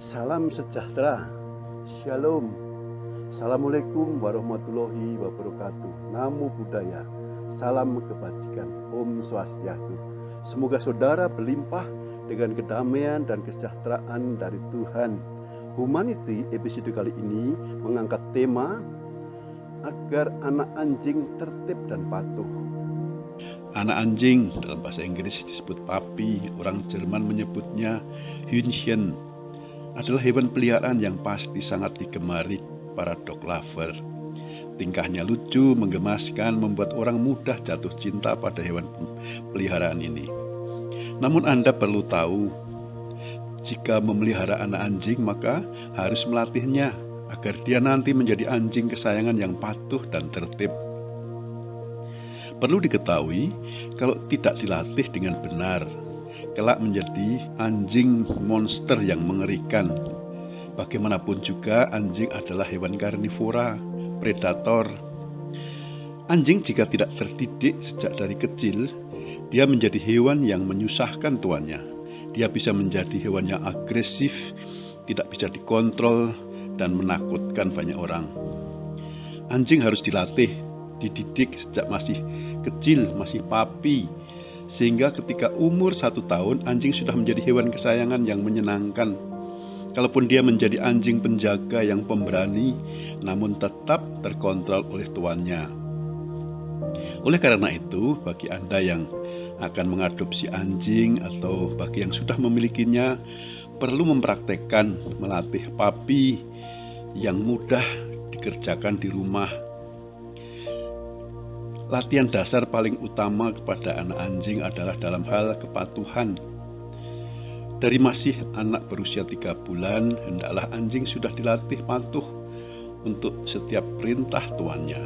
Salam sejahtera, Shalom, Assalamualaikum warahmatullahi wabarakatuh. Namo Buddhaya, salam kebajikan, Om Swastiastu. Semoga saudara berlimpah dengan kedamaian dan kesejahteraan dari Tuhan. Humanity episode kali ini mengangkat tema agar anak anjing tertib dan patuh. Anak anjing dalam bahasa Inggris disebut puppy, orang Jerman menyebutnya Hündchen, adalah hewan peliharaan yang pasti sangat digemari para dog lover. Tingkahnya lucu, menggemaskan, membuat orang mudah jatuh cinta pada hewan peliharaan ini. Namun Anda perlu tahu, jika memelihara anak anjing maka harus melatihnya agar dia nanti menjadi anjing kesayangan yang patuh dan tertib. Perlu diketahui, kalau tidak dilatih dengan benar, kelak menjadi anjing monster yang mengerikan. Bagaimanapun juga anjing adalah hewan karnivora, predator. Anjing jika tidak terdidik sejak dari kecil, dia menjadi hewan yang menyusahkan tuannya. Dia bisa menjadi hewan yang agresif, tidak bisa dikontrol, dan menakutkan banyak orang. Anjing harus dilatih, dididik sejak masih kecil, masih puppy, sehingga ketika umur 1 tahun anjing sudah menjadi hewan kesayangan yang menyenangkan. Kalaupun dia menjadi anjing penjaga yang pemberani, namun tetap terkontrol oleh tuannya. Oleh karena itu, bagi Anda yang akan mengadopsi anjing atau bagi yang sudah memilikinya, perlu mempraktekkan melatih puppy yang mudah dikerjakan di rumah. Latihan dasar paling utama kepada anak anjing adalah dalam hal kepatuhan. Dari masih anak berusia 3 bulan, hendaklah anjing sudah dilatih patuh untuk setiap perintah tuannya.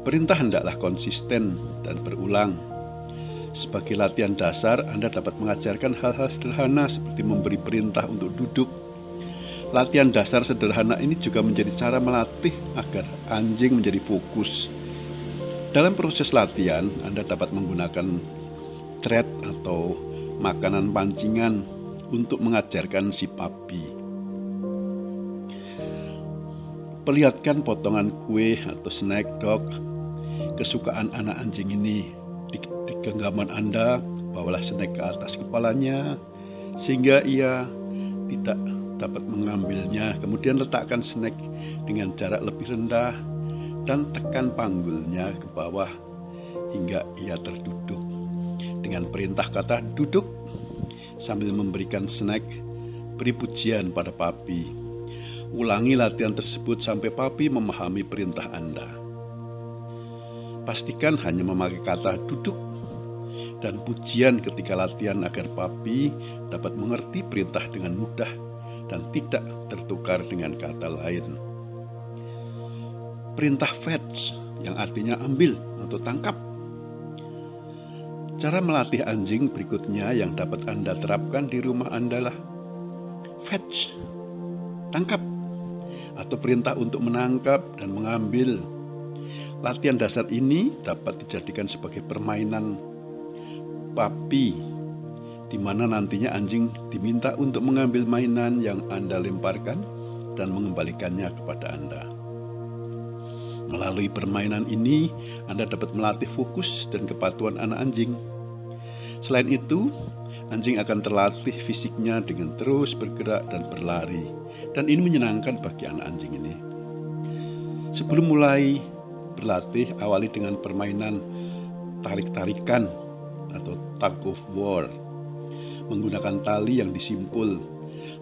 Perintah hendaklah konsisten dan berulang. Sebagai latihan dasar, Anda dapat mengajarkan hal-hal sederhana seperti memberi perintah untuk duduk. Latihan dasar sederhana ini juga menjadi cara melatih agar anjing menjadi fokus. Dalam proses latihan, Anda dapat menggunakan treat atau makanan pancingan untuk mengajarkan si puppy. Perlihatkan potongan kue atau snack dog kesukaan anak anjing ini. Di genggaman Anda, bawalah snack ke atas kepalanya sehingga ia tidak dapat mengambilnya. Kemudian letakkan snack dengan jarak lebih rendah dan tekan panggulnya ke bawah hingga ia terduduk. Dengan perintah kata duduk sambil memberikan snack, beri pujian pada puppy. Ulangi latihan tersebut sampai puppy memahami perintah Anda. Pastikan hanya memakai kata duduk dan pujian ketika latihan agar puppy dapat mengerti perintah dengan mudah dan tidak tertukar dengan kata lain. Perintah fetch yang artinya ambil atau tangkap. Cara melatih anjing berikutnya yang dapat Anda terapkan di rumah Anda lah fetch, tangkap, atau perintah untuk menangkap dan mengambil. Latihan dasar ini dapat dijadikan sebagai permainan puppy, di mana nantinya anjing diminta untuk mengambil mainan yang Anda lemparkan dan mengembalikannya kepada Anda. Melalui permainan ini, Anda dapat melatih fokus dan kepatuhan anak anjing. Selain itu, anjing akan terlatih fisiknya dengan terus bergerak dan berlari. Dan ini menyenangkan bagi anak anjing ini. Sebelum mulai berlatih, awali dengan permainan tarik-tarikan atau tug of war. Menggunakan tali yang disimpul.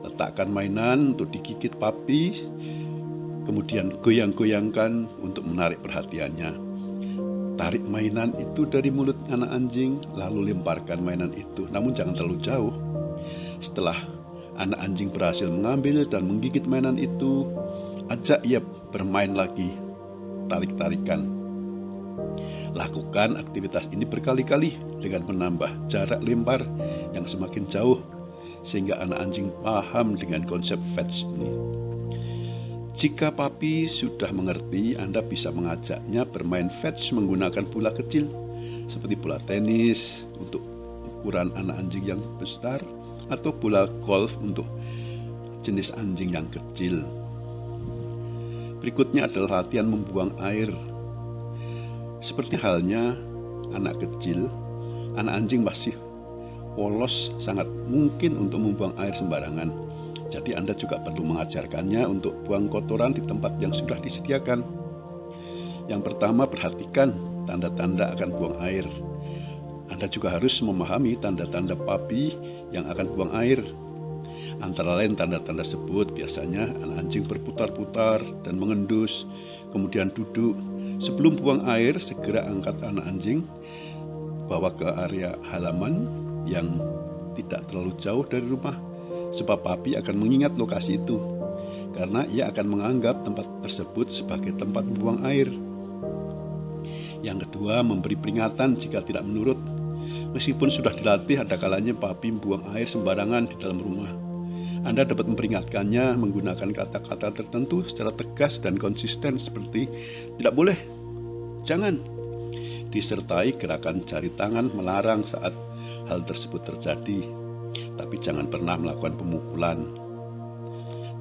Letakkan mainan untuk digigit puppy, kemudian goyang-goyangkan untuk menarik perhatiannya. Tarik mainan itu dari mulut anak anjing, lalu lemparkan mainan itu, namun jangan terlalu jauh. Setelah anak anjing berhasil mengambil dan menggigit mainan itu, ajak ia bermain lagi, tarik-tarikan. Lakukan aktivitas ini berkali-kali dengan menambah jarak lempar yang semakin jauh, sehingga anak anjing paham dengan konsep fetch ini. Jika puppy sudah mengerti, Anda bisa mengajaknya bermain fetch menggunakan bola kecil seperti bola tenis untuk ukuran anak anjing yang besar atau bola golf untuk jenis anjing yang kecil. Berikutnya adalah latihan membuang air. Seperti halnya anak kecil, anak anjing masih polos, sangat mungkin untuk membuang air sembarangan. Jadi Anda juga perlu mengajarkannya untuk buang kotoran di tempat yang sudah disediakan. Yang pertama, perhatikan tanda-tanda akan buang air. Anda juga harus memahami tanda-tanda papi yang akan buang air. Antara lain tanda-tanda tersebut biasanya anak anjing berputar-putar dan mengendus, kemudian duduk. Sebelum buang air, segera angkat anak anjing, bawa ke area halaman yang tidak terlalu jauh dari rumah, sebab papi akan mengingat lokasi itu, karena ia akan menganggap tempat tersebut sebagai tempat membuang air. Yang kedua, memberi peringatan jika tidak menurut. Meskipun sudah dilatih, ada kalanya papi membuang air sembarangan di dalam rumah. Anda dapat memperingatkannya menggunakan kata-kata tertentu secara tegas dan konsisten seperti tidak boleh, jangan, disertai gerakan jari tangan melarang saat hal tersebut terjadi, tapi jangan pernah melakukan pemukulan.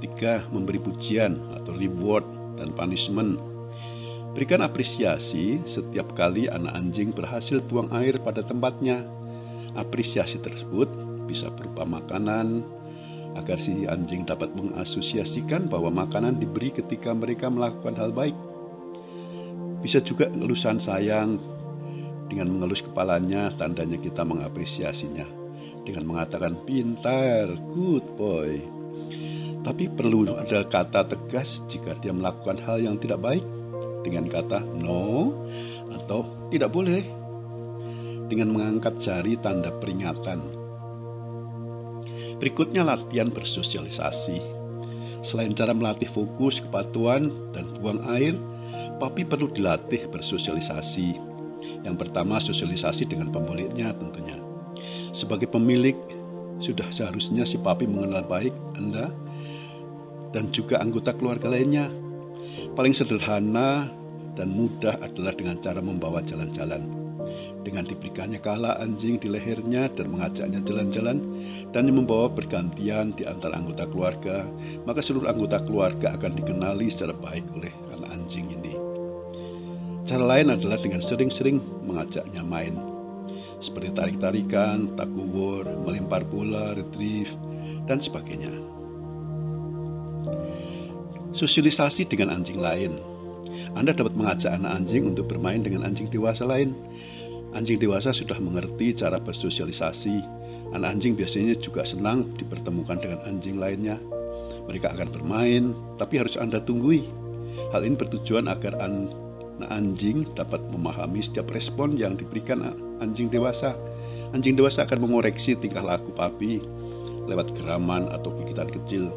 3. Memberi pujian atau reward dan punishment. Berikan apresiasi setiap kali anak anjing berhasil buang air pada tempatnya. Apresiasi tersebut bisa berupa makanan, agar si anjing dapat mengasosiasikan bahwa makanan diberi ketika mereka melakukan hal baik. Bisa juga elusan sayang. Dengan mengelus kepalanya, tandanya kita mengapresiasinya. Dengan mengatakan pintar, good boy. Tapi perlu ada kata tegas jika dia melakukan hal yang tidak baik, dengan kata no atau tidak boleh. Dengan mengangkat jari tanda peringatan. Berikutnya latihan bersosialisasi. Selain cara melatih fokus, kepatuhan, dan buang air, papi perlu dilatih bersosialisasi. Yang pertama, sosialisasi dengan pemiliknya tentunya. Sebagai pemilik, sudah seharusnya si papi mengenal baik Anda dan juga anggota keluarga lainnya. Paling sederhana dan mudah adalah dengan cara membawa jalan-jalan. Dengan diberikannya kala anjing di lehernya dan mengajaknya jalan-jalan dan membawa bergantian di antara anggota keluarga, maka seluruh anggota keluarga akan dikenali secara baik oleh anak anjing ini. Cara lain adalah dengan sering-sering mengajaknya main, seperti tarik-tarikan, takuwur, melempar bola, retrieve, dan sebagainya. Sosialisasi dengan anjing lain. Anda dapat mengajak anak anjing untuk bermain dengan anjing dewasa lain. Anjing dewasa sudah mengerti cara bersosialisasi. Anak anjing biasanya juga senang dipertemukan dengan anjing lainnya. Mereka akan bermain, tapi harus Anda tunggui. Hal ini bertujuan agar anak anjing dapat memahami setiap respon yang diberikan anjing dewasa. Anjing dewasa akan mengoreksi tingkah laku papi lewat geraman atau gigitan kecil.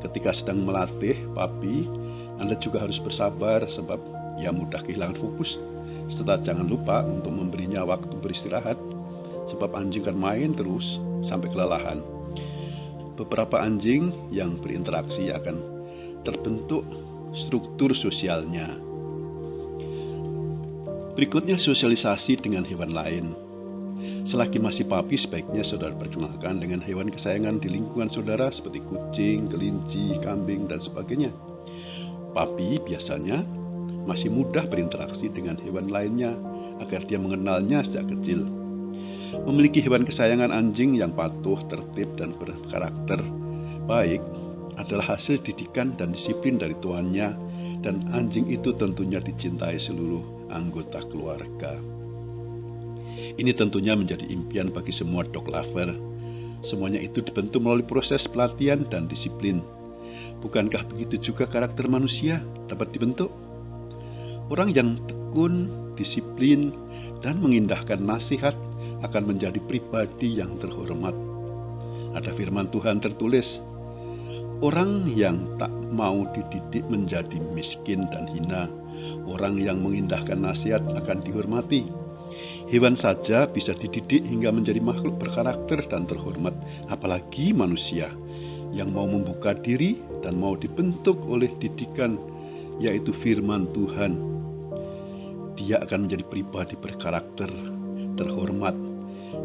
Ketika sedang melatih papi, Anda juga harus bersabar sebab ia mudah kehilangan fokus. Setelah jangan lupa untuk memberinya waktu beristirahat, sebab anjing akan main terus sampai kelelahan. Beberapa anjing yang berinteraksi akan terbentuk struktur sosialnya. Berikutnya sosialisasi dengan hewan lain. Selagi masih papi, sebaiknya saudara perkenalkan dengan hewan kesayangan di lingkungan saudara seperti kucing, kelinci, kambing, dan sebagainya. Papi biasanya masih mudah berinteraksi dengan hewan lainnya agar dia mengenalnya sejak kecil. Memiliki hewan kesayangan anjing yang patuh, tertib, dan berkarakter baik adalah hasil didikan dan disiplin dari tuannya, dan anjing itu tentunya dicintai seluruh anggota keluarga. Ini tentunya menjadi impian bagi semua dog lover. Semuanya itu dibentuk melalui proses pelatihan dan disiplin. Bukankah begitu juga karakter manusia dapat dibentuk? Orang yang tekun, disiplin, dan mengindahkan nasihat akan menjadi pribadi yang terhormat. Ada firman Tuhan tertulis, orang yang tak mau dididik menjadi miskin dan hina. Orang yang mengindahkan nasihat akan dihormati. Hewan saja bisa dididik hingga menjadi makhluk berkarakter dan terhormat, apalagi manusia yang mau membuka diri dan mau dibentuk oleh didikan, yaitu firman Tuhan. Dia akan menjadi pribadi berkarakter, terhormat,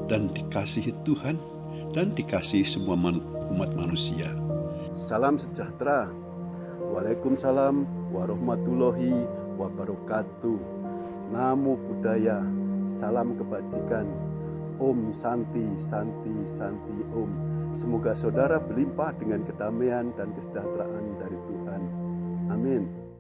dan dikasihi Tuhan dan dikasihi semua umat manusia. Salam sejahtera. Waalaikumsalam warahmatullahi wabarakatuh. Namo Buddhaya. Salam kebajikan. Om Santi Santi Santi Om. Semoga saudara berlimpah dengan kedamaian dan kesejahteraan dari Tuhan. Amin.